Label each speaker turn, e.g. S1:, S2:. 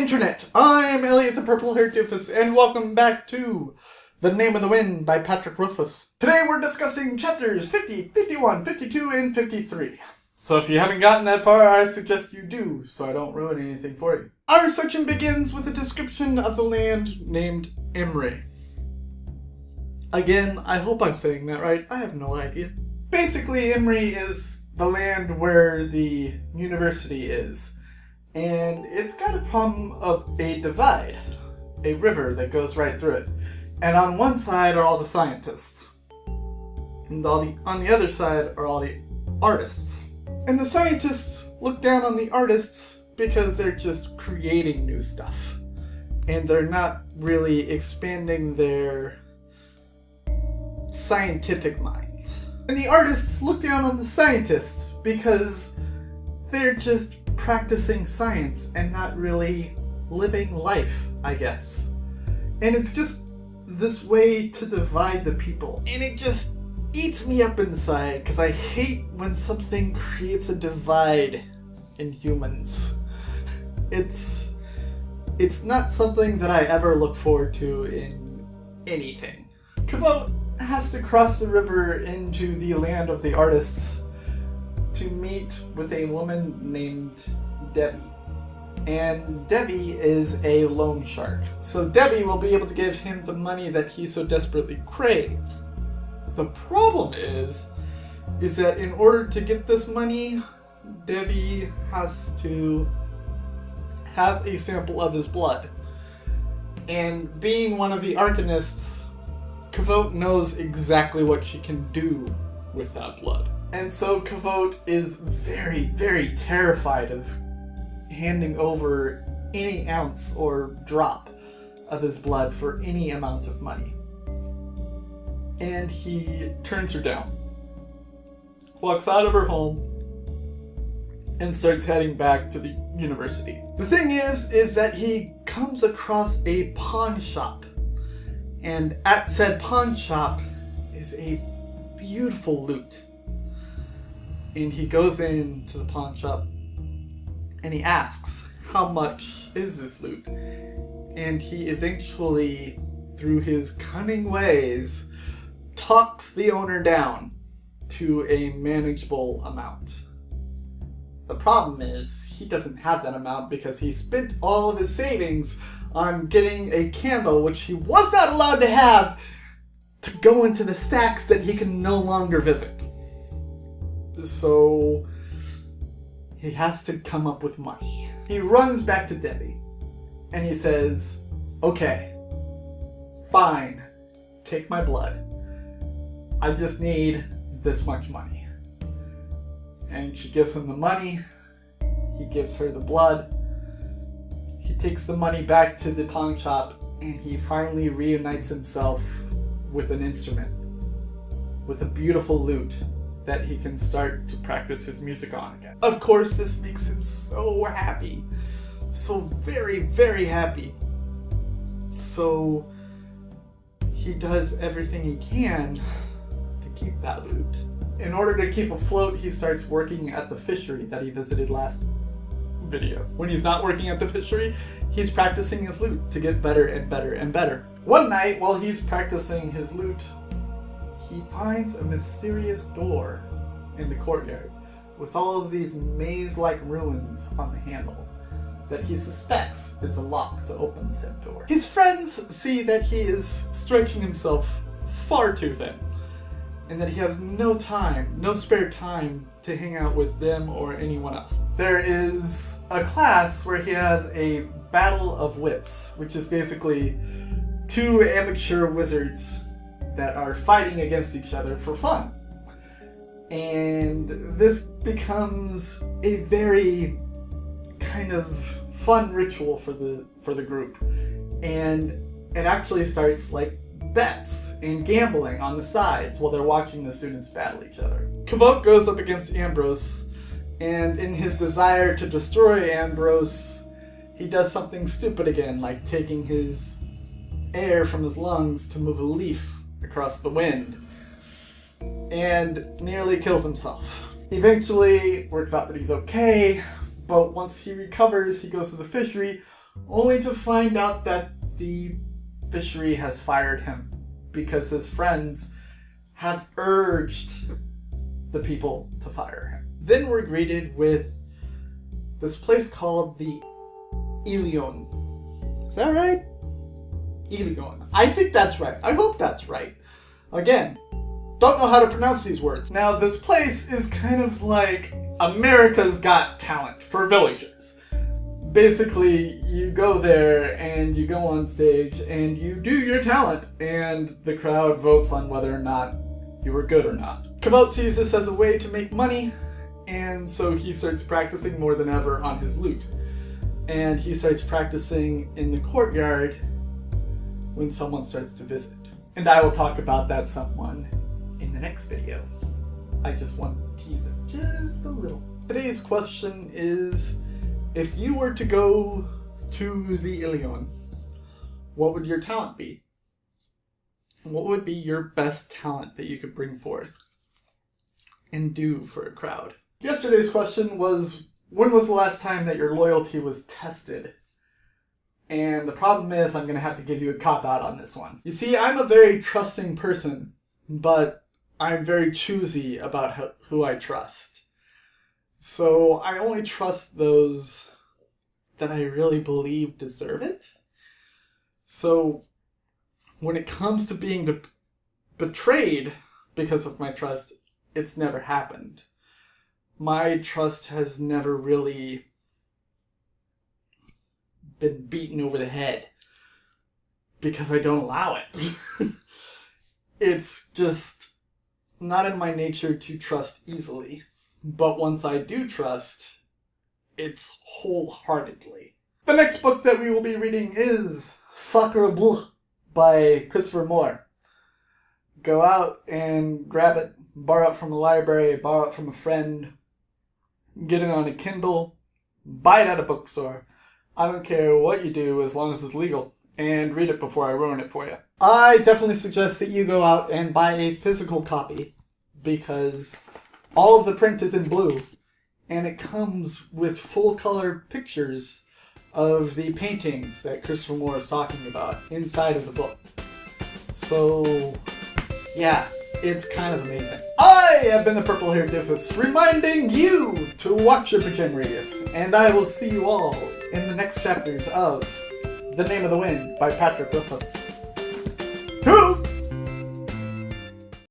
S1: Internet! I'm Elliot the Purple-Haired Doofus, and welcome back to The Name of the Wind by Patrick Rothfuss. Today we're discussing chapters 50, 51, 52, and 53. So if you haven't gotten that far, I suggest you do, so I don't ruin anything for you. Our section begins with a description of the land named Imre. Again, I hope I'm saying that right, I have no idea. Basically, Imre is the land where the university is. And it's got a problem of a divide, a river that goes right through it. And on one side are all the scientists, and on the other side are all the artists. And the scientists look down on the artists because they're just creating new stuff, and they're not really expanding their scientific minds. And the artists look down on the scientists because they're just practicing science and not really living life, I guess. And it's just this way to divide the people. And it just eats me up inside because I hate when something creates a divide in humans. It's not something that I ever look forward to in anything. Kvothe has to cross the river into the land of the artists to meet with a woman named Devi. And Devi is a loan shark. So Devi will be able to give him the money that he so desperately craves. The problem is that in order to get this money, Devi has to have a sample of his blood. And being one of the arcanists, Kvothe knows exactly what she can do with that blood. And so Kvothe is very, very terrified of handing over any ounce or drop of his blood for any amount of money. And he turns her down, walks out of her home, and starts heading back to the university. The thing is that he comes across a pawn shop. And at said pawn shop is a beautiful lute. And he goes into the pawn shop and he asks, how much is this lute? And he eventually, through his cunning ways, talks the owner down to a manageable amount. The problem is, he doesn't have that amount because he spent all of his savings on getting a candle, which he was not allowed to have, to go into the stacks that he can no longer visit. So he has to come up with money. He runs back to Devi and he says, okay, fine, take my blood. I just need this much money. And she gives him the money. He gives her the blood. He takes the money back to the pawn shop and he finally reunites himself with an instrument, with a beautiful lute that he can start to practice his music on again. Of course, this makes him so happy. So very, very happy. So he does everything he can to keep that lute. In order to keep afloat, he starts working at the fishery that he visited last video. When he's not working at the fishery, he's practicing his lute to get better and better and better. One night, while he's practicing his lute, he finds a mysterious door in the courtyard with all of these maze-like ruins on the handle that he suspects is a lock to open said door. His friends see that he is stretching himself far too thin and that he has no spare time to hang out with them or anyone else. There is a class where he has a battle of wits, which is basically two amateur wizards that are fighting against each other for fun. And this becomes a very kind of fun ritual for the group. And it actually starts like bets and gambling on the sides while they're watching the students battle each other. Kvothe goes up against Ambrose, and in his desire to destroy Ambrose, he does something stupid again, like taking his air from his lungs to move a leaf across the wind, and nearly kills himself. Eventually, works out that he's okay, but once he recovers, he goes to the fishery only to find out that the fishery has fired him because his friends have urged the people to fire him. Then we're greeted with this place called the Ilion. Is that right? Ilion. I think that's right. I hope that's right. Again, don't know how to pronounce these words. Now, this place is kind of like America's Got Talent for villagers. Basically, you go there and you go on stage and you do your talent, and the crowd votes on whether or not you were good or not. Kvothe sees this as a way to make money, and so he starts practicing more than ever on his lute. And he starts practicing in the courtyard when someone starts to visit. And I will talk about that someone in the next video. I just want to tease it just a little. Today's question is, if you were to go to the Ilion, what would your talent be? What would be your best talent that you could bring forth and do for a crowd? Yesterday's question was, when was the last time that your loyalty was tested? And the problem is, I'm going to have to give you a cop-out on this one. You see, I'm a very trusting person, but I'm very choosy about who I trust. So I only trust those that I really believe deserve it. So when it comes to being betrayed because of my trust, it's never happened. My trust has never really been beaten over the head because I don't allow it. It's just not in my nature to trust easily. But once I do trust, it's wholeheartedly. The next book that we will be reading is Sacre Bleu by Christopher Moore. Go out and grab it, borrow it from a library, borrow it from a friend, get it on a Kindle, buy it at a bookstore. I don't care what you do as long as it's legal, and read it before I ruin it for you. I definitely suggest that you go out and buy a physical copy, because all of the print is in blue, and it comes with full-color pictures of the paintings that Christopher Moore is talking about inside of the book. So, yeah, it's kind of amazing. I have been the Purple-Haired Doofus, reminding you to watch your Pretend Radius, and I will see you all in the next chapters of The Name of the Wind by Patrick Rothfuss. Toodles!